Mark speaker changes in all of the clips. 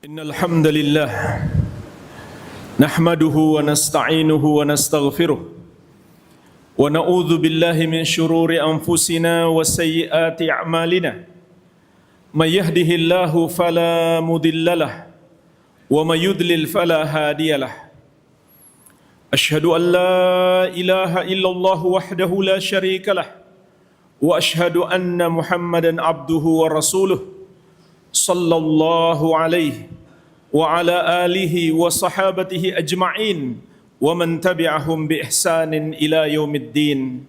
Speaker 1: Innal hamdalillah nahmaduhu wa nasta'inuhu wa nastaghfiruh wa na'udzu billahi min shururi anfusina wa sayyiati a'malina may yahdihillahu fala mudhillalah wa may yudlil fala hadiyalah. Ashhadu an la ilaha illallah wahdahu la syarikalah wa ashhadu anna Muhammadan abduhu wa rasuluh sallallahu alaihi wa ala alihi wa sahabatihi ajma'in wa man tabi'ahum bi ihsanin ila yaumiddin.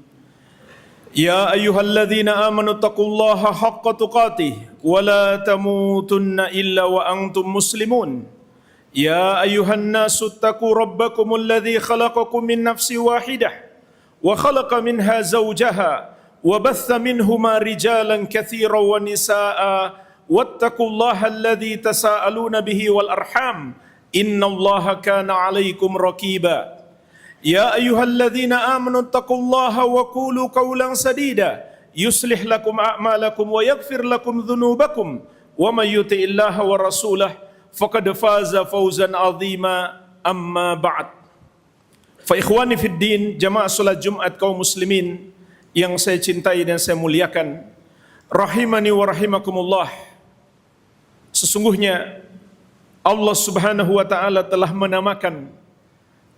Speaker 1: Ya ayyuhalladzina amanu taqullaha haqqa tuqatih wa la tamutunna illa wa antum muslimun. Ya ayyuhan nasu taqu rabbakumul ladzi khalaqakum min nafsin wahidah wa khalaqa minha zawjaha wa batha minhuma rijalan katsiran wa nisaa'a wattaqullaha alladzi tasaaluna bihi wal arham innallaha kana 'alaikum raqiba. Ya ayyuhalladzina amanu taqullaha wa qulu qawlan sadida yuslih lakum a'malakum wa yaghfir lakum dhunubakum wa may yuti'illaha wa rasulahu faqad faza fawzan 'azima. Amma ba'd. Fa ikhwani fid din, jamaah salat Jumat kaum muslimin yang saya cintai dan saya muliakan, rahimani wa rahimakumullah. Sesungguhnya Allah Subhanahu wa taala telah menamakan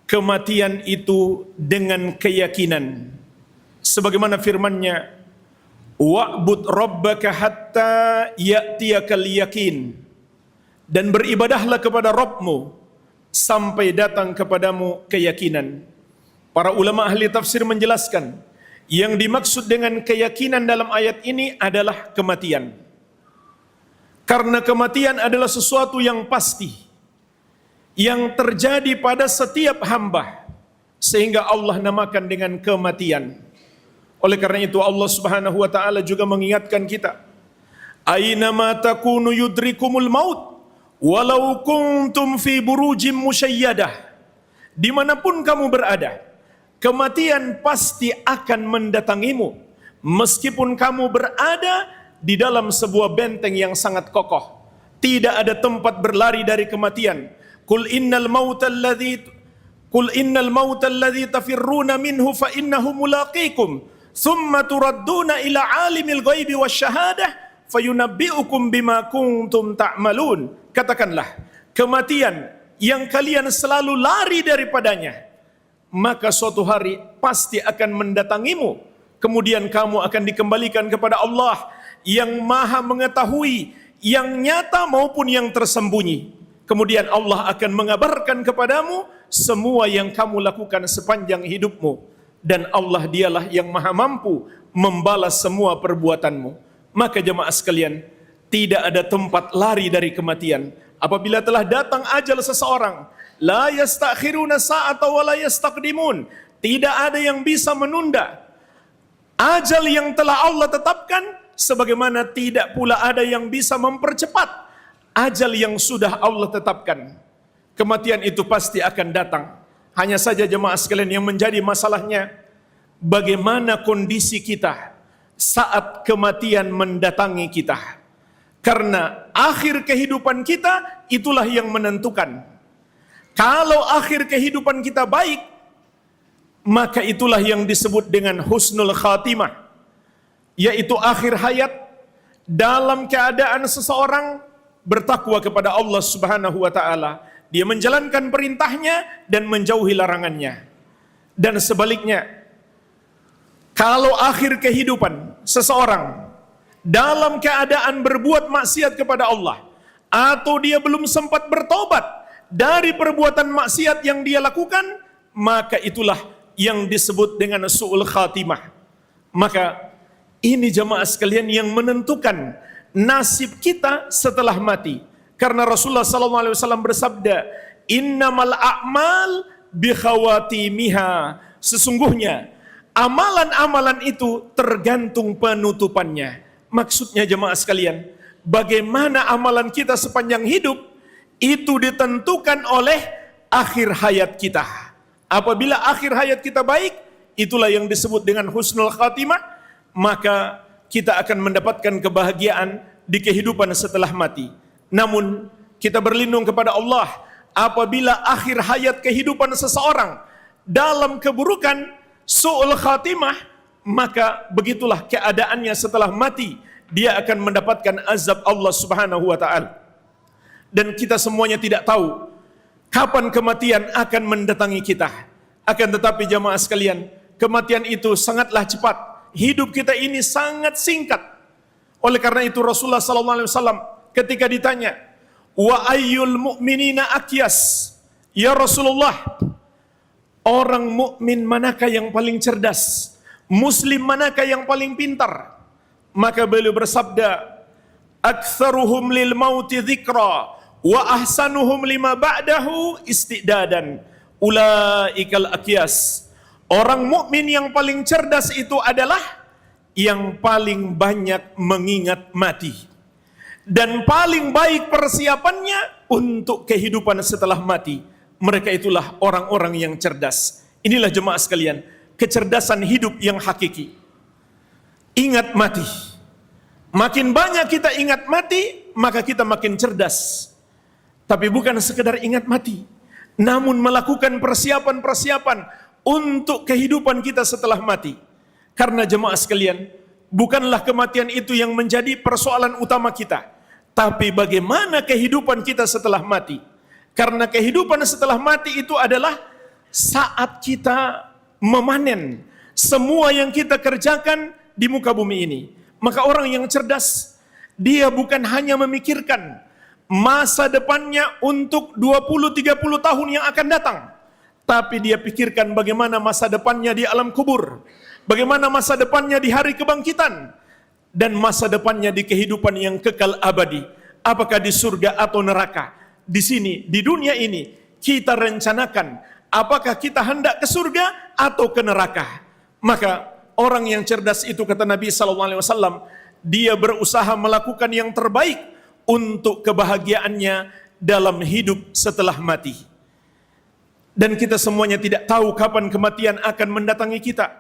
Speaker 1: kematian itu dengan keyakinan. Sebagaimana firman-Nya, wa'bud rabbaka hatta ya'tiyakal yakin. Dan beribadahlah kepada Rabbmu sampai datang kepadamu keyakinan. Para ulama ahli tafsir menjelaskan, yang dimaksud dengan keyakinan dalam ayat ini adalah kematian. Karena kematian adalah sesuatu yang pasti, yang terjadi pada setiap hamba, sehingga Allah namakan dengan kematian. Oleh karena itu Allah Subhanahu wa taala juga mengingatkan kita, aynama takunu yudrikumul maut walau kuntum fi burujim musyayyadah. Dimanapun kamu berada, kematian pasti akan mendatangimu, meskipun kamu berada di dalam sebuah benteng yang sangat kokoh. Tidak ada tempat berlari dari kematian. Qul innal mauta alladhi tafirruna minhu fa innahu mulaqikum thumma turadduna ila alimil ghaibi wasyahadah fayunabbi'ukum bima kuntum ta'malun. Katakanlah, kematian yang kalian selalu lari daripadanya, maka suatu hari pasti akan mendatangimu. Kemudian kamu akan dikembalikan kepada Allah yang maha mengetahui yang nyata maupun yang tersembunyi. Kemudian Allah akan mengabarkan kepadamu semua yang kamu lakukan sepanjang hidupmu. Dan Allah dialah yang maha mampu membalas semua perbuatanmu. Maka jemaah sekalian, tidak ada tempat lari dari kematian. Apabila telah datang ajal seseorang, la yastakhiruna sa'ata wa la yastaqdimun. Tidak ada yang bisa menunda ajal yang telah Allah tetapkan, sebagaimana tidak pula ada yang bisa mempercepat ajal yang sudah Allah tetapkan. Kematian itu pasti akan datang. Hanya saja jemaah sekalian, yang menjadi masalahnya, bagaimana kondisi kita saat kematian mendatangi kita. Karena akhir kehidupan kita itulah yang menentukan. Kalau akhir kehidupan kita baik, maka itulah yang disebut dengan husnul khatimah, yaitu akhir hayat dalam keadaan seseorang bertakwa kepada Allah Subhanahu wa taala. Dia menjalankan perintahnya dan menjauhi larangannya. Dan sebaliknya, kalau akhir kehidupan seseorang dalam keadaan berbuat maksiat kepada Allah, atau dia belum sempat bertobat dari perbuatan maksiat yang dia lakukan, maka itulah yang disebut dengan su'ul khatimah. Maka ini jemaah sekalian yang menentukan nasib kita setelah mati. Karena Rasulullah SAW bersabda, innamal a'mal bi khawatimiha. Sesungguhnya amalan-amalan itu tergantung penutupannya. Maksudnya jemaah sekalian, bagaimana amalan kita sepanjang hidup itu ditentukan oleh akhir hayat kita. Apabila akhir hayat kita baik, itulah yang disebut dengan husnul khatimah, maka kita akan mendapatkan kebahagiaan di kehidupan setelah mati. Namun kita berlindung kepada Allah apabila akhir hayat kehidupan seseorang dalam keburukan, su'ul khatimah, maka begitulah keadaannya setelah mati. Dia akan mendapatkan azab Allah Subhanahu wa ta'ala. Dan kita semuanya tidak tahu kapan kematian akan mendatangi kita. Akan tetapi jamaah sekalian, kematian itu sangatlah cepat. Hidup kita ini sangat singkat. Oleh karena itu Rasulullah SAW ketika ditanya, wa ayyul mu'minina akyas, ya Rasulullah, orang mukmin manakah yang paling cerdas? Muslim manakah yang paling pintar? Maka beliau bersabda, aktsaruhum lil mauti dzikra wa ahsanuhum lima ba'dahu istidadan. Ulaikal akyas. Orang mukmin yang paling cerdas itu adalah yang paling banyak mengingat mati. Dan paling baik persiapannya untuk kehidupan setelah mati. Mereka itulah orang-orang yang cerdas. Inilah jemaah sekalian, kecerdasan hidup yang hakiki. Ingat mati. Makin banyak kita ingat mati, maka kita makin cerdas. Tapi bukan sekedar ingat mati, namun melakukan persiapan-persiapan untuk kehidupan kita setelah mati. Karena jemaah sekalian, bukanlah kematian itu yang menjadi persoalan utama kita, tapi bagaimana kehidupan kita setelah mati. Karena kehidupan setelah mati itu adalah saat kita memanen semua yang kita kerjakan di muka bumi ini. Maka orang yang cerdas, dia bukan hanya memikirkan masa depannya untuk 20-30 tahun yang akan datang, tapi dia pikirkan bagaimana masa depannya di alam kubur, bagaimana masa depannya di hari kebangkitan, dan masa depannya di kehidupan yang kekal abadi. Apakah di surga atau neraka? Di sini, di dunia ini, kita rencanakan apakah kita hendak ke surga atau ke neraka. Maka orang yang cerdas itu, kata Nabi SAW, dia berusaha melakukan yang terbaik untuk kebahagiaannya dalam hidup setelah mati. Dan kita semuanya tidak tahu kapan kematian akan mendatangi kita.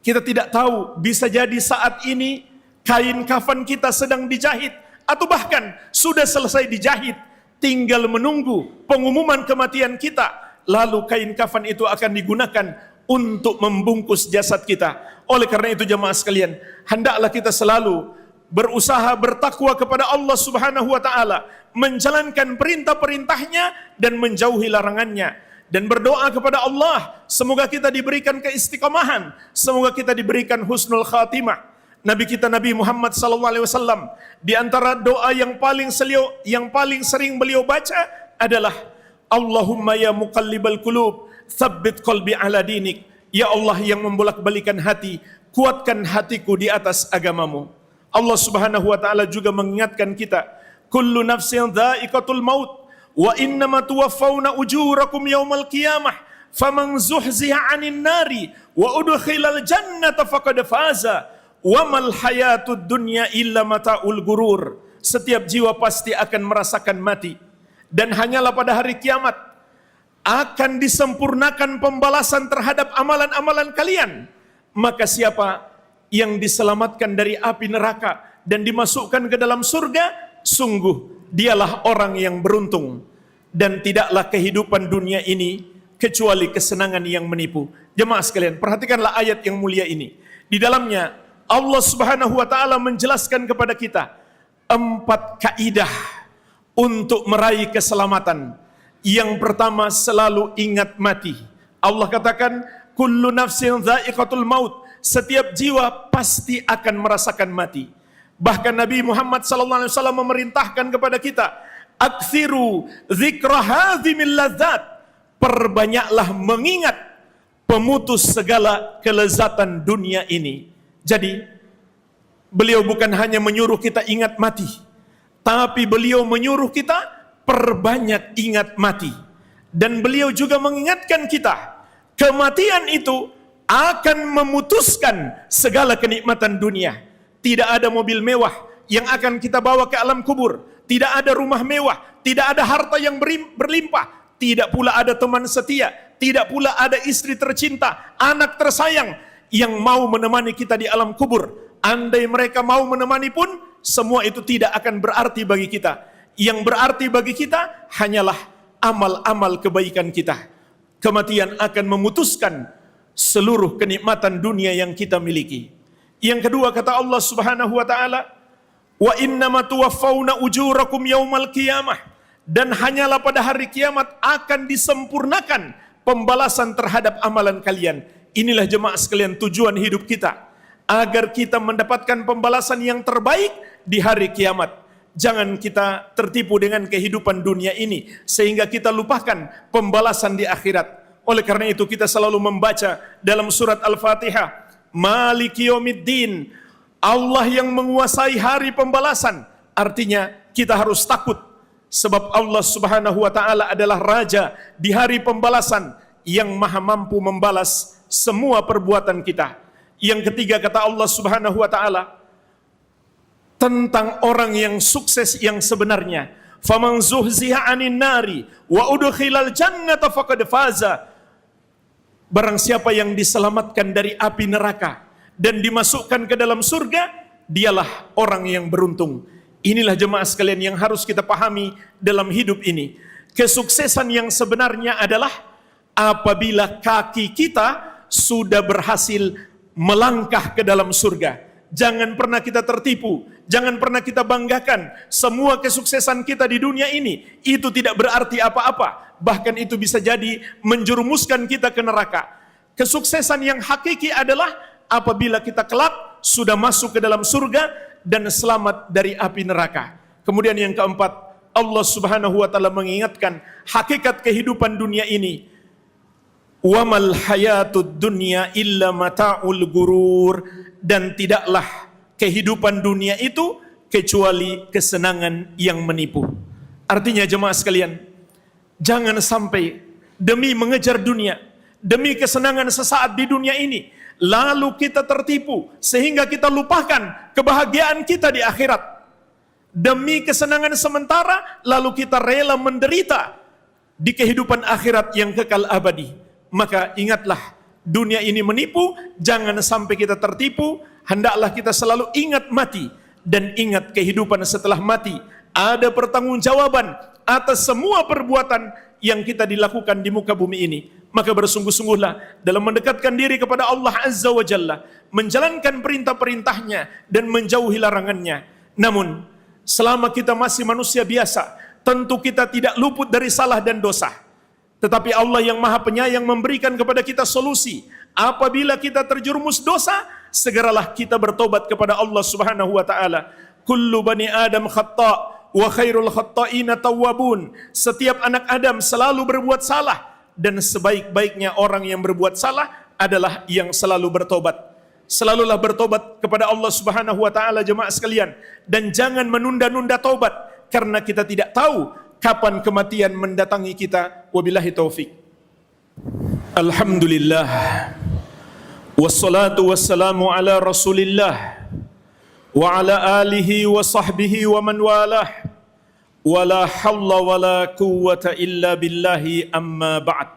Speaker 1: Kita tidak tahu, bisa jadi saat ini kain kafan kita sedang dijahit, atau bahkan sudah selesai dijahit, tinggal menunggu pengumuman kematian kita, lalu kain kafan itu akan digunakan untuk membungkus jasad kita. Oleh karena itu jemaah sekalian, hendaklah kita selalu berusaha bertakwa kepada Allah Subhanahu wa ta'ala, menjalankan perintah-perintahnya dan menjauhi larangannya, dan berdoa kepada Allah semoga kita diberikan keistiqomahan, semoga kita diberikan husnul khatimah. Nabi kita Nabi Muhammad SAW, di antara doa yang paling sering beliau baca adalah Allahumma ya muqallibal qulub tsabbit qalbi ala dinik. Ya Allah yang membolak-balikan hati, kuatkan hatiku di atas agamamu. Allah Subhanahu wa ta'ala juga mengingatkan kita, kullu nafsin dha'iqatul maut wa innama tuwaffawna ujurakum yaumal qiyamah faman zuhziha 'anil nari wa udkhilal jannata faqad faza. Wamal hayatud dunya illa mata'ul gurur. Setiap jiwa pasti akan merasakan mati, dan hanyalah pada hari kiamat akan disempurnakan pembalasan terhadap amalan-amalan kalian. Maka siapa yang diselamatkan dari api neraka dan dimasukkan ke dalam surga, sungguh dialah orang yang beruntung. Dan tidaklah kehidupan dunia ini kecuali kesenangan yang menipu. Jemaah sekalian, perhatikanlah ayat yang mulia ini. Di dalamnya Allah Subhanahu wa ta'ala menjelaskan kepada kita 4 kaidah untuk meraih keselamatan. Yang pertama, selalu ingat mati. Allah katakan, kullu nafsin dha'iqatul maut. Setiap jiwa pasti akan merasakan mati. Bahkan Nabi Muhammad SAW memerintahkan kepada kita, aktsiru dzikra hadzimil ladzat. Perbanyaklah mengingat pemutus segala kelezatan dunia ini. Jadi, beliau bukan hanya menyuruh kita ingat mati, tapi beliau menyuruh kita perbanyak ingat mati. Dan beliau juga mengingatkan kita, kematian itu akan memutuskan segala kenikmatan dunia. Tidak ada mobil mewah yang akan kita bawa ke alam kubur, tidak ada rumah mewah, tidak ada harta yang berlimpah, tidak pula ada teman setia, tidak pula ada istri tercinta, anak tersayang yang mau menemani kita di alam kubur. Andai mereka mau menemani pun, semua itu tidak akan berarti bagi kita. Yang berarti bagi kita hanyalah amal-amal kebaikan kita. Kematian akan memutuskan seluruh kenikmatan dunia yang kita miliki. Yang kedua kata Allah Subhanahu wa taala, wa innama tuwaffawna ujurakum yaumal qiyamah, dan hanyalah pada hari kiamat akan disempurnakan pembalasan terhadap amalan kalian. Inilah jemaah sekalian tujuan hidup kita, agar kita mendapatkan pembalasan yang terbaik di hari kiamat. Jangan kita tertipu dengan kehidupan dunia ini sehingga kita lupakan pembalasan di akhirat. Oleh karena itu kita selalu membaca dalam surat Al-Fatihah, Maliki Yaumiddin, Allah yang menguasai hari pembalasan. Artinya kita harus takut, sebab Allah Subhanahu wa taala adalah raja di hari pembalasan yang maha mampu membalas semua perbuatan kita. Yang ketiga kata Allah Subhanahu wa taala tentang orang yang sukses yang sebenarnya, faman zuhziha 'anil nari wa udkhilal jannata faqad faza. Barang siapa yang diselamatkan dari api neraka dan dimasukkan ke dalam surga, dialah orang yang beruntung. Inilah jemaah sekalian yang harus kita pahami dalam hidup ini. Kesuksesan yang sebenarnya adalah apabila kaki kita sudah berhasil melangkah ke dalam surga. Jangan pernah kita tertipu, jangan pernah kita banggakan semua kesuksesan kita di dunia ini itu tidak berarti apa-apa. Bahkan itu bisa jadi menjerumuskan kita ke neraka. Kesuksesan yang hakiki adalah apabila kita kelak sudah masuk ke dalam surga dan selamat dari api neraka. Kemudian yang keempat, Allah Subhanahu wa taala mengingatkan hakikat kehidupan dunia ini. Wamal hayatud dunya illa mata'ul gurur, dan tidaklah kehidupan dunia itu kecuali kesenangan yang menipu. Artinya jemaah sekalian, jangan sampai demi mengejar dunia, demi kesenangan sesaat di dunia ini, lalu kita tertipu sehingga kita lupakan kebahagiaan kita di akhirat. Demi kesenangan sementara, lalu kita rela menderita di kehidupan akhirat yang kekal abadi. Maka ingatlah, dunia ini menipu, jangan sampai kita tertipu. Hendaklah kita selalu ingat mati dan ingat kehidupan setelah mati. Ada pertanggungjawaban atas semua perbuatan yang kita dilakukan di muka bumi ini. Maka bersungguh-sungguhlah dalam mendekatkan diri kepada Allah Azza wa Jalla, menjalankan perintah-perintahnya dan menjauhi larangannya. Namun selama kita masih manusia biasa, tentu kita tidak luput dari salah dan dosa. Tetapi Allah yang maha penyayang memberikan kepada kita solusi. Apabila kita terjerumus dosa, segeralah kita bertobat kepada Allah Subhanahu wa taala. Kullu bani Adam khata' wa khairul khatta'ina tawwabun. Setiap anak Adam selalu berbuat salah, dan sebaik-baiknya orang yang berbuat salah adalah yang selalu bertobat. Selalulah bertobat kepada Allah Subhanahu wa taala jemaah sekalian, dan jangan menunda-nunda taubat karena kita tidak tahu kapan kematian mendatangi kita. Wabillahi taufik. Alhamdulillah, wassalatu wassalamu ala Rasulillah wa ala alihi wa sahbihi wa man walah, wa la hawla wa la quwwata illa billahi, amma ba'd.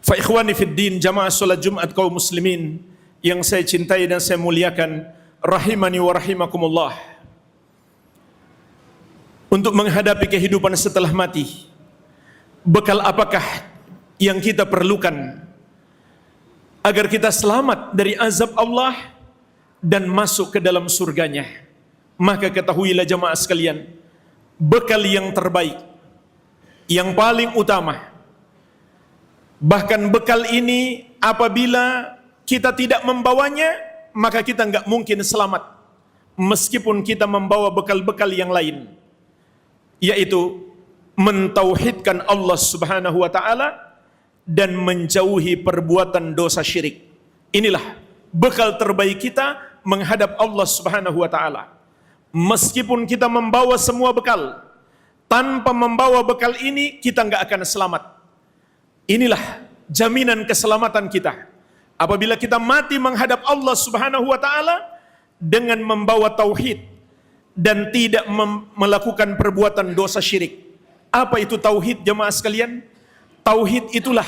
Speaker 1: Fa ikhwani fid din, jamaah salat Jumat kaum muslimin yang saya cintai dan saya muliakan, rahimani wa rahimakumullah. Untuk menghadapi kehidupan setelah mati, bekal apakah yang kita perlukan agar kita selamat dari azab Allah dan masuk ke dalam surganya? Maka ketahuilah jemaah sekalian, bekal yang terbaik, yang paling utama, bahkan bekal ini apabila kita tidak membawanya, maka kita enggak mungkin selamat meskipun kita membawa bekal-bekal yang lain, yaitu mentauhidkan Allah Subhanahu wa taala dan menjauhi perbuatan dosa syirik. Inilah bekal terbaik kita menghadap Allah Subhanahu wa taala. Meskipun kita membawa semua bekal, tanpa membawa bekal ini kita enggak akan selamat. Inilah jaminan keselamatan kita. Apabila kita mati menghadap Allah Subhanahu wa taala dengan membawa tauhid dan tidak melakukan perbuatan dosa syirik. Apa itu tauhid jemaah sekalian? Tauhid itulah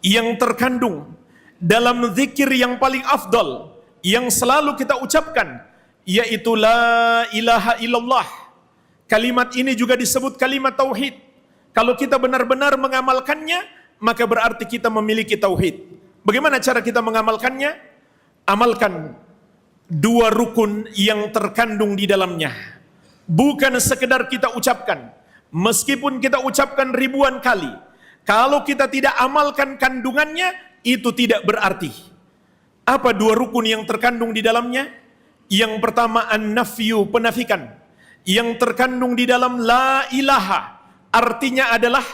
Speaker 1: yang terkandung dalam zikir yang paling afdal yang selalu kita ucapkan, yaitu la ilaha illallah. Kalimat ini juga disebut kalimat tauhid. Kalau kita benar-benar mengamalkannya, maka berarti kita memiliki tauhid. Bagaimana cara kita mengamalkannya? Amalkan dua rukun yang terkandung di dalamnya. Bukan sekedar kita ucapkan. Meskipun kita ucapkan ribuan kali, kalau kita tidak amalkan kandungannya, itu tidak berarti. Apa dua rukun yang terkandung di dalamnya? Yang pertama an-nafyu, penafikan. Yang terkandung di dalam la ilaha, artinya adalah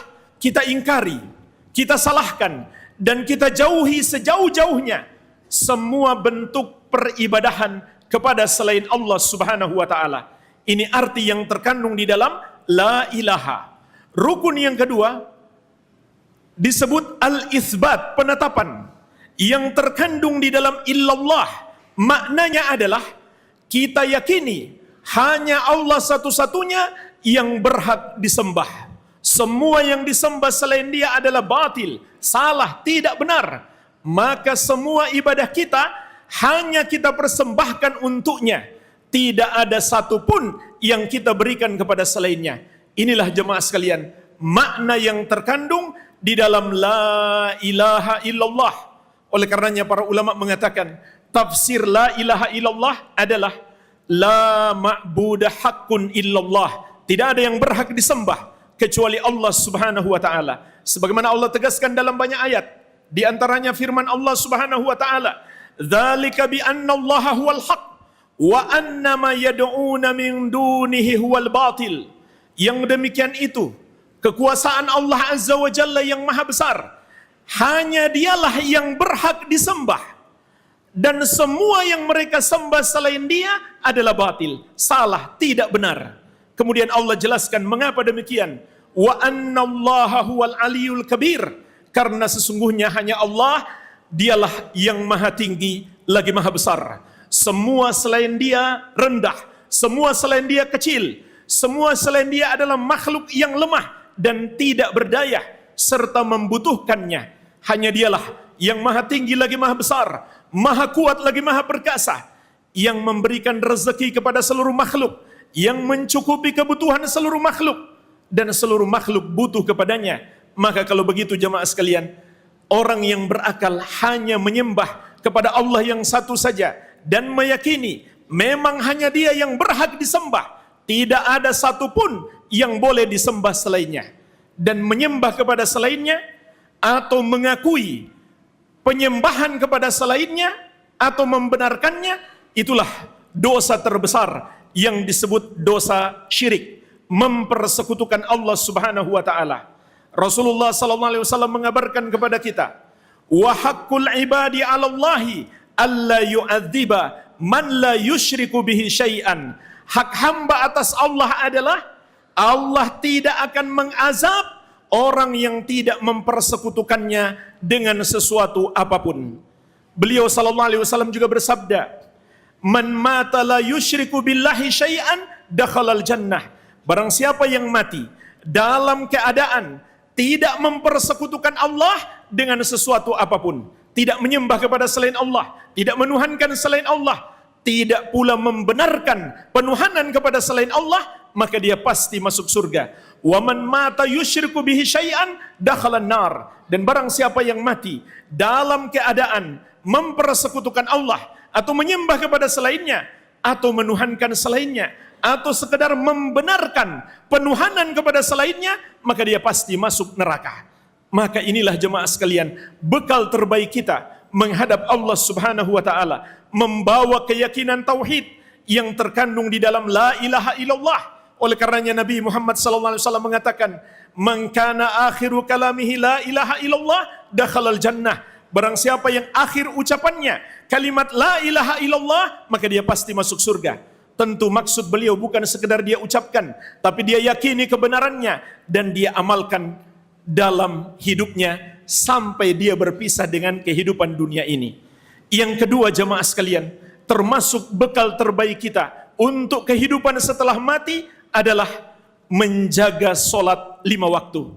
Speaker 1: kita ingkari, kita salahkan, dan kita jauhi sejauh-jauhnya semua bentuk peribadahan kepada selain Allah Subhanahu wa taala. Ini arti yang terkandung di dalam la ilaha. Rukun yang kedua disebut al-itsbat, penetapan. Yang terkandung di dalam illallah, maknanya adalah kita yakini hanya Allah satu-satunya yang berhak disembah. Semua yang disembah selain Dia adalah batil, salah, tidak benar. Maka semua ibadah kita hanya kita persembahkan untuknya. Tidak ada satupun yang kita berikan kepada selainnya. Inilah jemaah sekalian, makna yang terkandung di dalam la ilaha illallah. Oleh karenanya para ulama mengatakan, tafsir la ilaha illallah adalah la ma'budah haqqun illallah. Tidak ada yang berhak disembah kecuali Allah Subhanahu wa taala. Sebagaimana Allah tegaskan dalam banyak ayat, di antaranya firman Allah Subhanahu wa taala, "Dzalika bi anna Allaha huwal haqq wa anna ma yad'una min dunihi huwal batil." Yang demikian itu, kekuasaan Allah Azza wa Jalla yang maha besar. Hanya Dialah yang berhak disembah. Dan semua yang mereka sembah selain Dia adalah batil, salah, tidak benar. Kemudian Allah jelaskan mengapa demikian. Wa anna Allaha huwal aliyul kabir. Karena sesungguhnya hanya Allah, Dialah yang maha tinggi lagi maha besar. Semua selain Dia rendah, semua selain Dia kecil, semua selain Dia adalah makhluk yang lemah dan tidak berdaya serta membutuhkannya. Hanya Dialah yang maha tinggi lagi maha besar, maha kuat lagi maha perkasa, yang memberikan rezeki kepada seluruh makhluk, yang mencukupi kebutuhan seluruh makhluk, dan seluruh makhluk butuh kepadanya. Maka kalau begitu jemaah sekalian, orang yang berakal hanya menyembah kepada Allah yang satu saja, dan meyakini memang hanya Dia yang berhak disembah, tidak ada satupun yang boleh disembah selainnya. Dan menyembah kepada selainnya, atau mengakui penyembahan kepada selainnya, atau membenarkannya, itulah dosa terbesar yang disebut dosa syirik, mempersekutukan Allah Subhanahu wa taala. Rasulullah sallallahu alaihi wasallam mengabarkan kepada kita, wa haqqul ibadi 'ala Allahi alla yu'adziba man la yusyriku bihi syai'an. Hak hamba atas Allah adalah Allah tidak akan mengazab orang yang tidak mempersekutukannya dengan sesuatu apapun. Beliau sallallahu alaihi wasallam juga bersabda, "Man mata la yusyriku billahi syai'an dakhalal jannah." Barang siapa yang mati dalam keadaan tidak mempersekutukan Allah dengan sesuatu apapun, tidak menyembah kepada selain Allah, tidak menuhankan selain Allah, tidak pula membenarkan penuhanan kepada selain Allah, maka dia pasti masuk surga. Wa man mata yusyriku bihi syai'an dakhalan nar. Dan barang siapa yang mati dalam keadaan mempersekutukan Allah, atau menyembah kepada selainnya, atau menuhankan selainnya, atau sekedar membenarkan penuhanan kepada selainnya, maka dia pasti masuk neraka. Maka inilah jemaah sekalian, bekal terbaik kita menghadap Allah Subhanahu wa taala, membawa keyakinan tauhid yang terkandung di dalam la ilaha illallah. Oleh karenanya Nabi Muhammad sallallahu alaihi wasallam mengatakan, "Man kana akhiru kalamihi la ilaha illallah dakhalal jannah." Barang siapa yang akhir ucapannya kalimat la ilaha illallah, maka dia pasti masuk surga. Tentu maksud beliau bukan sekedar dia ucapkan, tapi dia yakini kebenarannya dan dia amalkan dalam hidupnya sampai dia berpisah dengan kehidupan dunia ini. Yang kedua jemaah sekalian, termasuk bekal terbaik kita untuk kehidupan setelah mati adalah menjaga solat 5 waktu.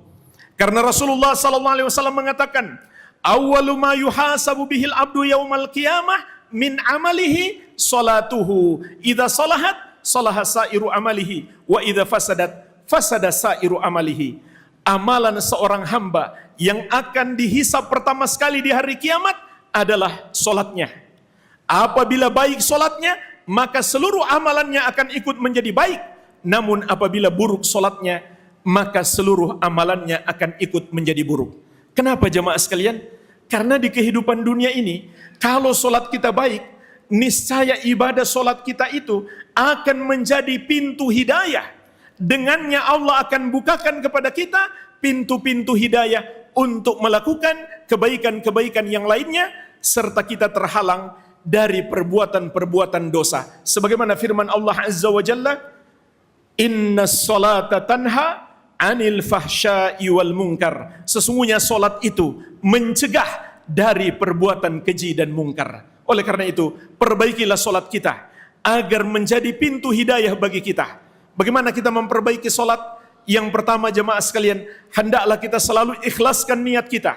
Speaker 1: Karena Rasulullah SAW mengatakan, "Awwalu ma yuhasabu bihil abdu yaumal qiyamah min amalihi salatuhu. Idza salahat salaha sairu amalihi wa idza fasadat fasada sairu amalihi. Amalan seorang hamba yang akan dihisab pertama sekali di hari kiamat adalah solatnya. Apabila baik solatnya, maka seluruh amalannya akan ikut menjadi baik. Namun apabila buruk solatnya, maka seluruh amalannya akan ikut menjadi buruk. Kenapa jemaah sekalian? Karena di kehidupan dunia ini, kalau solat kita baik, niscaya ibadah solat kita itu akan menjadi pintu hidayah. Dengannya Allah akan bukakan kepada kita pintu-pintu hidayah untuk melakukan kebaikan-kebaikan yang lainnya, serta kita terhalang dari perbuatan-perbuatan dosa. Sebagaimana firman Allah Azza wa Jalla, Innas salata tanha anil fahsya'i wal munkar. Sesungguhnya solat itu mencegah dari perbuatan keji dan mungkar. Oleh karena itu, perbaikilah solat kita agar menjadi pintu hidayah bagi kita. Bagaimana kita memperbaiki solat? Yang pertama jemaah sekalian, hendaklah kita selalu ikhlaskan niat kita.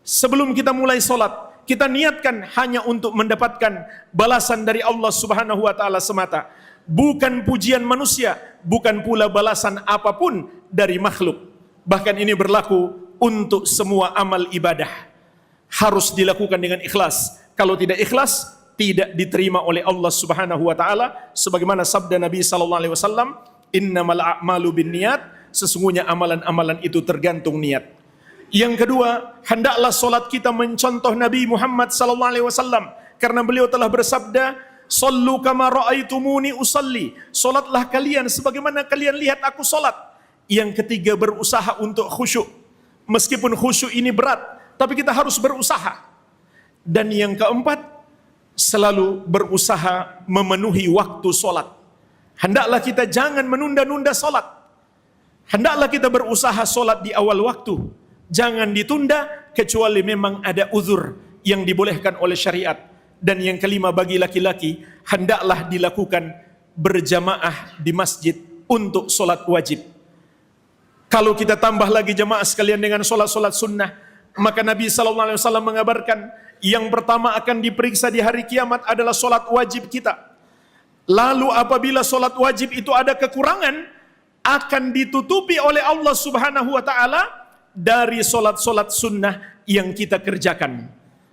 Speaker 1: Sebelum kita mulai solat, kita niatkan hanya untuk mendapatkan balasan dari Allah Subhanahu wa Ta'ala semata. Bukan pujian manusia, bukan pula balasan apapun dari makhluk. Bahkan ini berlaku untuk semua amal ibadah. Harus dilakukan dengan ikhlas. Kalau tidak ikhlas, tidak diterima oleh Allah Subhanahu wa Ta'ala. Sebagaimana sabda Nabi sallallahu alaihi wasallam, innamal a'malu binniyat, sesungguhnya amalan-amalan itu tergantung niat. Yang kedua, hendaklah solat kita mencontoh Nabi Muhammad sallallahu alaihi wasallam, karena beliau telah bersabda, "Shallu kama ra'aitumuni usalli." Salatlah kalian sebagaimana kalian lihat aku salat. Yang ketiga, berusaha untuk khusyuk. Meskipun khusyuk ini berat, tapi kita harus berusaha. Dan yang keempat, selalu berusaha memenuhi waktu salat. Hendaklah kita jangan menunda-nunda salat. Hendaklah kita berusaha salat di awal waktu. Jangan ditunda kecuali memang ada uzur yang dibolehkan oleh syariat. Dan yang kelima, bagi laki-laki, hendaklah dilakukan berjamaah di masjid untuk solat wajib. Kalau kita tambah lagi jamaah sekalian dengan solat-solat sunnah, maka Nabi SAW mengabarkan, yang pertama akan diperiksa di hari kiamat adalah solat wajib kita. Lalu apabila solat wajib itu ada kekurangan, akan ditutupi oleh Allah Subhanahu wa Ta'ala dari solat-solat sunnah yang kita kerjakan.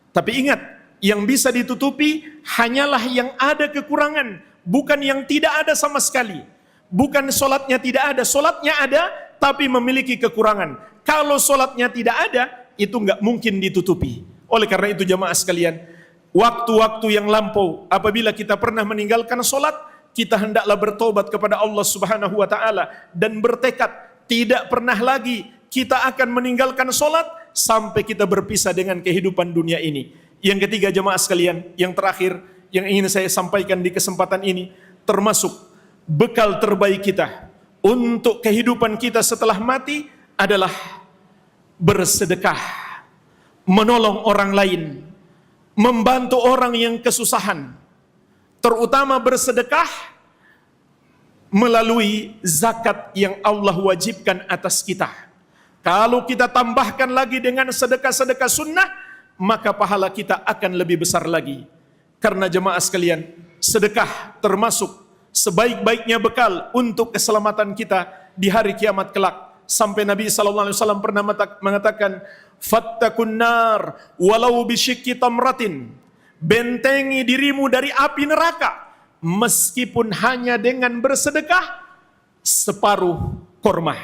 Speaker 1: Tapi ingat, yang bisa ditutupi hanyalah yang ada kekurangan, bukan yang tidak ada sama sekali. Bukan solatnya tidak ada, solatnya ada tapi memiliki kekurangan. Kalau solatnya tidak ada, itu nggak mungkin ditutupi. Oleh karena itu jamaah sekalian, waktu-waktu yang lampau apabila kita pernah meninggalkan solat, kita hendaklah bertobat kepada Allah Subhanahu wa Ta'ala dan bertekad tidak pernah lagi kita akan meninggalkan solat sampai kita berpisah dengan kehidupan dunia ini. Yang ketiga jemaah sekalian, yang terakhir yang ingin saya sampaikan di kesempatan ini, termasuk bekal terbaik kita untuk kehidupan kita setelah mati adalah bersedekah, menolong orang lain, membantu orang yang kesusahan, terutama bersedekah melalui zakat yang Allah wajibkan atas kita. Kalau kita tambahkan lagi dengan sedekah-sedekah sunnah, maka pahala kita akan lebih besar lagi. Karena jemaah sekalian, sedekah termasuk sebaik-baiknya bekal untuk keselamatan kita di hari kiamat kelak. Sampai Nabi SAW pernah mengatakan, "Fattakun nar walau bisyikki tamratin." Bentengi dirimu dari api neraka meskipun hanya dengan bersedekah separuh kurma,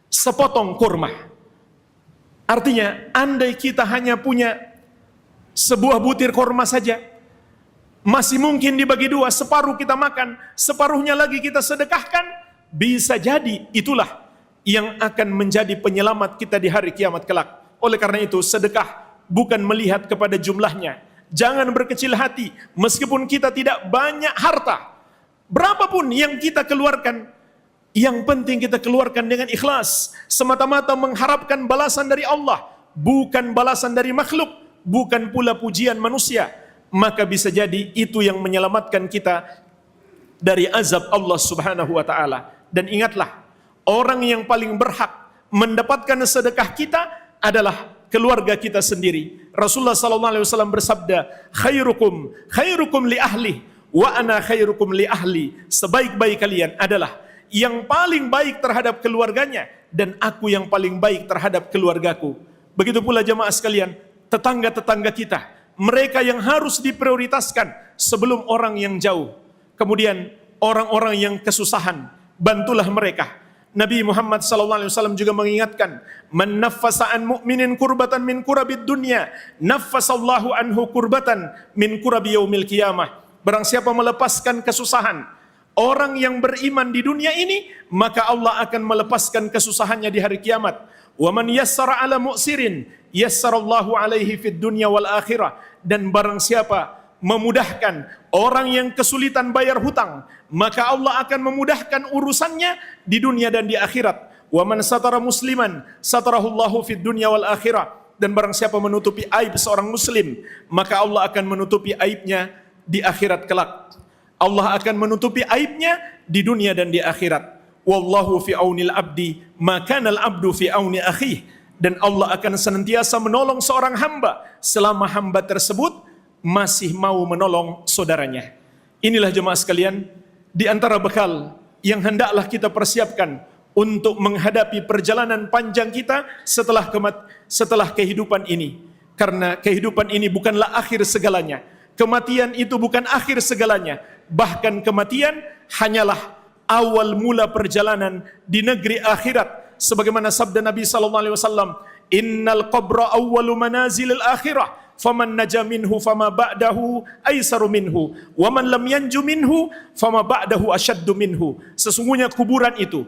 Speaker 1: sepotong kurma. Artinya, andai kita hanya punya sebuah butir kurma saja, masih mungkin dibagi dua, separuh kita makan, separuhnya lagi kita sedekahkan, bisa jadi itulah yang akan menjadi penyelamat kita di hari kiamat kelak. Oleh karena itu, sedekah bukan melihat kepada jumlahnya. Jangan berkecil hati, meskipun kita tidak banyak harta, berapapun yang kita keluarkan, yang penting kita keluarkan dengan ikhlas, semata-mata mengharapkan balasan dari Allah, bukan balasan dari makhluk, bukan pula pujian manusia. Maka bisa jadi itu yang menyelamatkan kita dari azab Allah Subhanahu wa Ta'ala. Dan ingatlah, orang yang paling berhak mendapatkan sedekah kita adalah keluarga kita sendiri. Rasulullah SAW bersabda, khairukum li ahli wa ana khairukum li ahli, sebaik-baik kalian adalah yang paling baik terhadap keluarganya, dan aku yang paling baik terhadap keluargaku. Begitu pula jemaah sekalian, tetangga-tetangga kita, mereka yang harus diprioritaskan sebelum orang yang jauh. Kemudian orang-orang yang kesusahan, bantulah mereka. Nabi Muhammad SAW juga mengingatkan, man naffasa an mu'minin kurbatan min kurabid dunya, naffasallahu anhu kurbatan min kurabi yaumil qiyamah. Barang siapa melepaskan kesusahan orang yang beriman di dunia ini, maka Allah akan melepaskan kesusahannya di hari kiamat. Wa man yassara ala mu'sirin yassarallahu alaihi fid dunya wal akhirah. Dan barang siapa memudahkan orang yang kesulitan bayar hutang, maka Allah akan memudahkan urusannya di dunia dan di akhirat. Wa man satara musliman satarahullahu fid dunya wal akhirah. Dan barang siapa menutupi aib seorang muslim, maka Allah akan menutupi aibnya di akhirat kelak. Allah akan menutupi aibnya di dunia dan di akhirat. Wallahu fi aunil abdi, maka al abdu fi auni akhih. Dan Allah akan senantiasa menolong seorang hamba selama hamba tersebut masih mau menolong saudaranya. Inilah jemaah sekalian, di antara bekal yang hendaklah kita persiapkan untuk menghadapi perjalanan panjang kita setelah kehidupan ini. Karena kehidupan ini bukanlah akhir segalanya. Kematian itu bukan akhir segalanya. Bahkan kematian hanyalah awal mula perjalanan di negeri akhirat. Sebagaimana sabda Nabi SAW, innal qabra awwalu manazilil akhirah. Faman naja minhu fama ba'dahu aisaru minhu, wa man lam yanju minhu fama ba'dahu asyaddu minhu. Sesungguhnya kuburan itu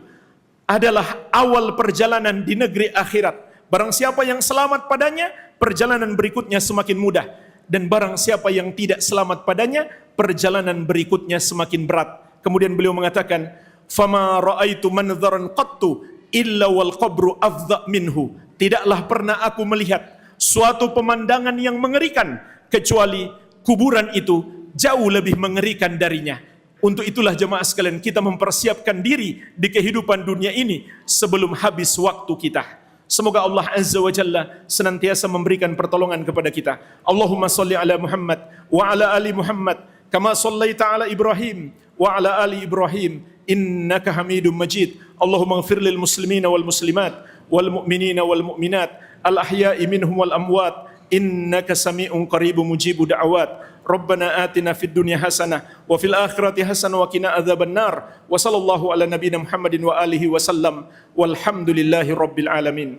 Speaker 1: adalah awal perjalanan di negeri akhirat. Barang siapa yang selamat padanya, perjalanan berikutnya semakin mudah. Dan barang siapa yang tidak selamat padanya, perjalanan berikutnya semakin berat. Kemudian beliau mengatakan, fama ra'aitu manzaran qattu illa wal qabru afdha minhu. Tidaklah pernah aku melihat suatu pemandangan yang mengerikan kecuali kuburan itu jauh lebih mengerikan darinya. Untuk itulah jemaah sekalian, kita mempersiapkan diri di kehidupan dunia ini sebelum habis waktu kita. Semoga Allah Azza wa Jalla senantiasa memberikan pertolongan kepada kita. Allahumma salli ala Muhammad wa ala ali Muhammad kama sallaita ala Ibrahim wa ala ali Ibrahim innaka Hamidum Majid. Allahumma ighfir lil muslimina wal muslimat wal mu'minina wal mu'minat al ahya'i minhum wal amwat innaka sami'un qaribun mujibu da'awat. Rabbana atina fid dunya hasanah wa fil akhirati hasanah wa qina adzabannar. Wa sallallahu ala nabiyyina Muhammadin wa alihi wa sallam walhamdulillahi rabbil alamin.